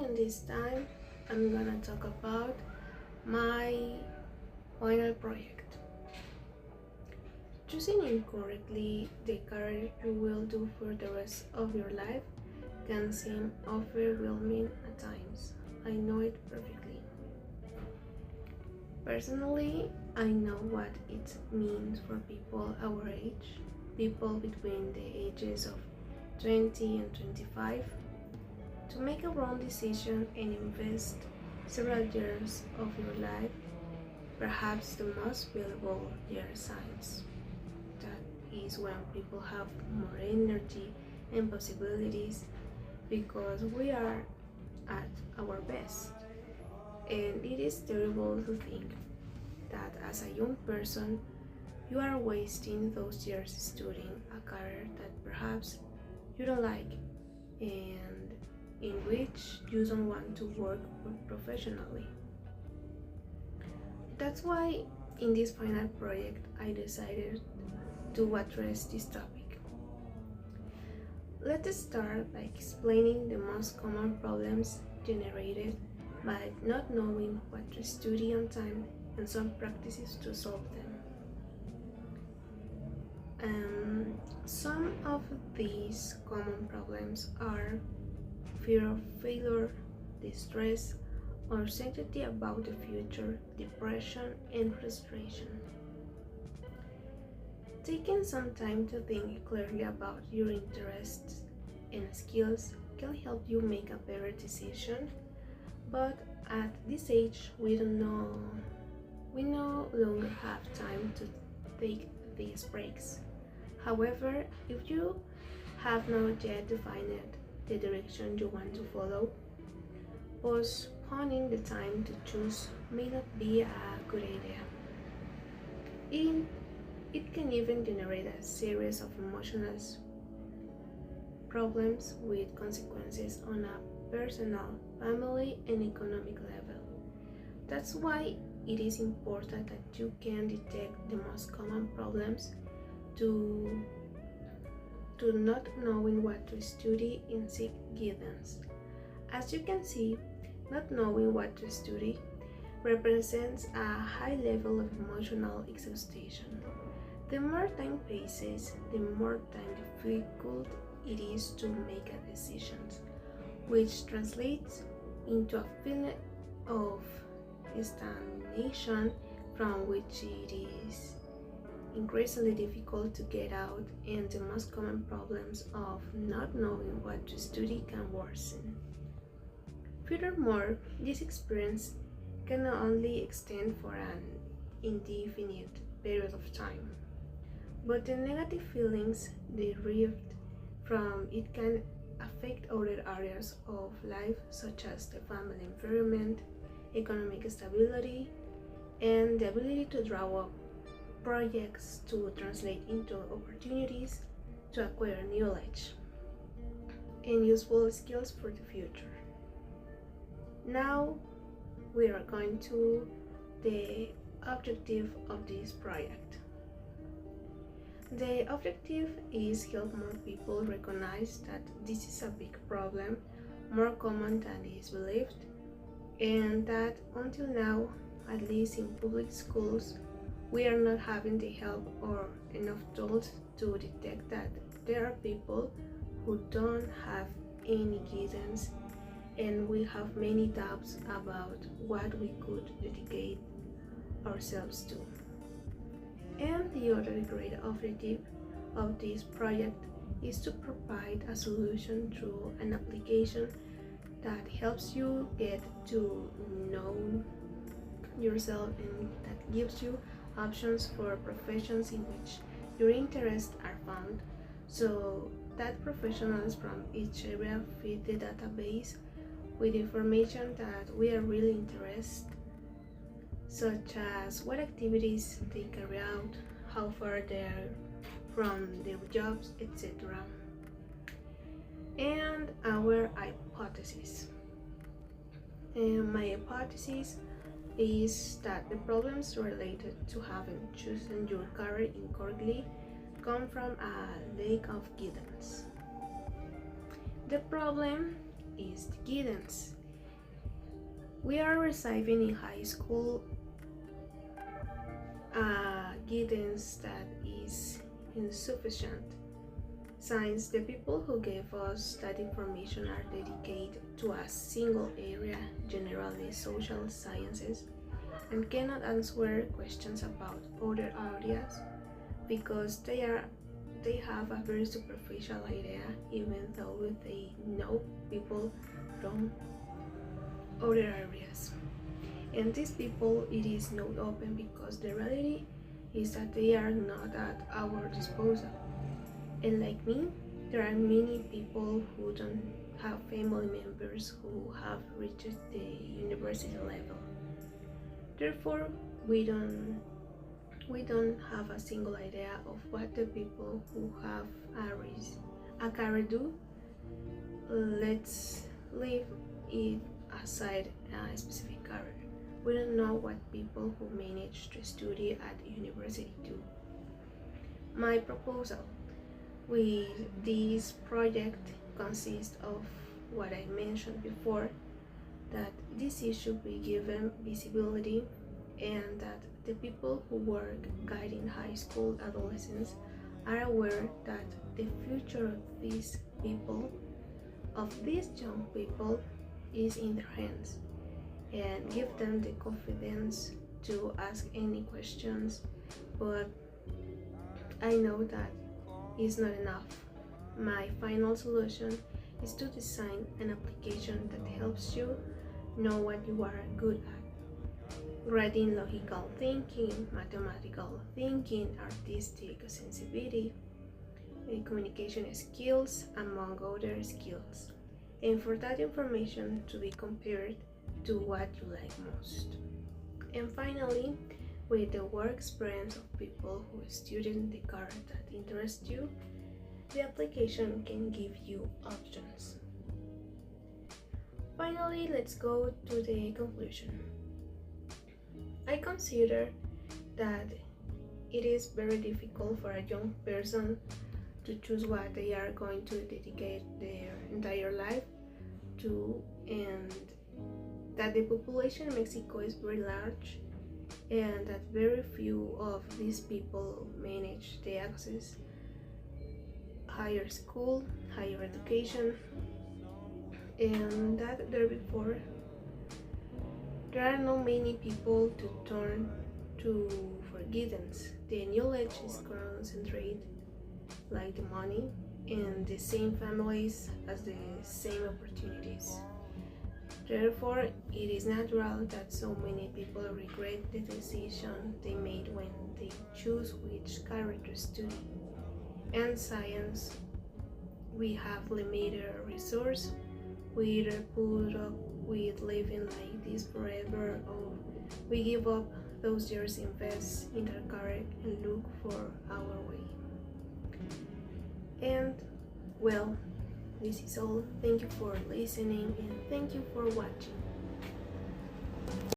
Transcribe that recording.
in this time, I'm gonna talk about my final project. Choosing incorrectly the career you will do for the rest of your life can seem overwhelming at times. I know it perfectly. Personally, I know what it means for people our age, people between the ages of 20 and 25, to make a wrong decision and invest several years of your life, perhaps the most valuable year signs. That is when people have more energy and possibilities because we are at our best. And it is terrible to think that as a young person, you are wasting those years studying a career that perhaps you don't like and in which you don't want to work professionally. That's why in this final project I decided to address this topic. Let's start by explaining the most common problems generated by not knowing what to study on time and some practices to solve them. Some of these common problems are fear of failure, distress, uncertainty about the future, depression, and frustration. Taking some time to think clearly about your interests and skills can help you make a better decision, but at this age, we no longer have time to take these breaks. However, if you have not yet defined the direction you want to follow, postponing the time to choose may not be a good idea. It, it can even generate a series of emotional problems with consequences on a personal, family, and economic level. That's why it is important that you can detect the most common problems to not knowing what to study and seek guidance. As you can see, not knowing what to study represents a high level of emotional exhaustion. The more time passes, the more time difficult it is to make a decision, which translates into a feeling of stagnation from which it is increasingly difficult to get out, and the most common problems of not knowing what to study can worsen. Furthermore, this experience can not only extend for an indefinite period of time, but the negative feelings derived from it can affect other areas of life such as the family environment, economic stability, and the ability to draw up projects to translate into opportunities to acquire knowledge and useful skills for the future. Now we are going to the objective of this project. The objective is help more people recognize that this is a big problem, more common than is believed, and that until now, at least in public schools, we are not having the help or enough tools to detect that there are people who don't have any guidance, and we have many doubts about what we could dedicate ourselves to. And the other great objective of this project is to provide a solution through an application that helps you get to know yourself and that gives you options for professions in which your interests are found, so that professionals from each area fit the database with information that we are really interested, such as what activities they carry out, how far they are from their jobs, etc. And our hypothesis. And my hypothesis is that the problems related to having chosen your career incorrectly come from a lack of guidance. The problem is the guidance. We are receiving in high school guidance that is insufficient, since the people who gave us that information are dedicated to a single area, generally social sciences, and cannot answer questions about other areas because they have a very superficial idea, even though they know people from other areas. And these people, it is not open because the reality is that they are not at our disposal. And like me, there are many people who don't have family members who have reached the university level. Therefore, we don't we don't have a single idea of what the people who have a career do. Let's leave it aside a specific career. We don't know what people who manage to study at university do. My proposal with this project consists of what I mentioned before, that this issue be given visibility and that the people who work guiding high school adolescents are aware that the future of these people, of these young people, is in their hands, and give them the confidence to ask any questions. But I know that is not enough. My final solution is to design an application that helps you know what you are good at. Writing, logical thinking, mathematical thinking, artistic sensibility, communication skills, among other skills. And for that information to be compared to what you like most. And finally, with the work experience of people who study the career that interests you, the application can give you options. Finally, let's go to the conclusion. I consider that it is very difficult for a young person to choose what they are going to dedicate their entire life to, and that the population in Mexico is very large and that very few of these people manage the access higher school, higher education, and that therefore there are not many people to turn to for guidance. The knowledge is concentrated like the money in the same families as the same opportunities. Therefore, it is natural that so many people regret the decision they made when they choose which career to study. And science, we have limited resource. We either put up with living like this forever, or we give up those years, invest in our career, and look for our way. And well, this is all. Thank you for listening and thank you for watching.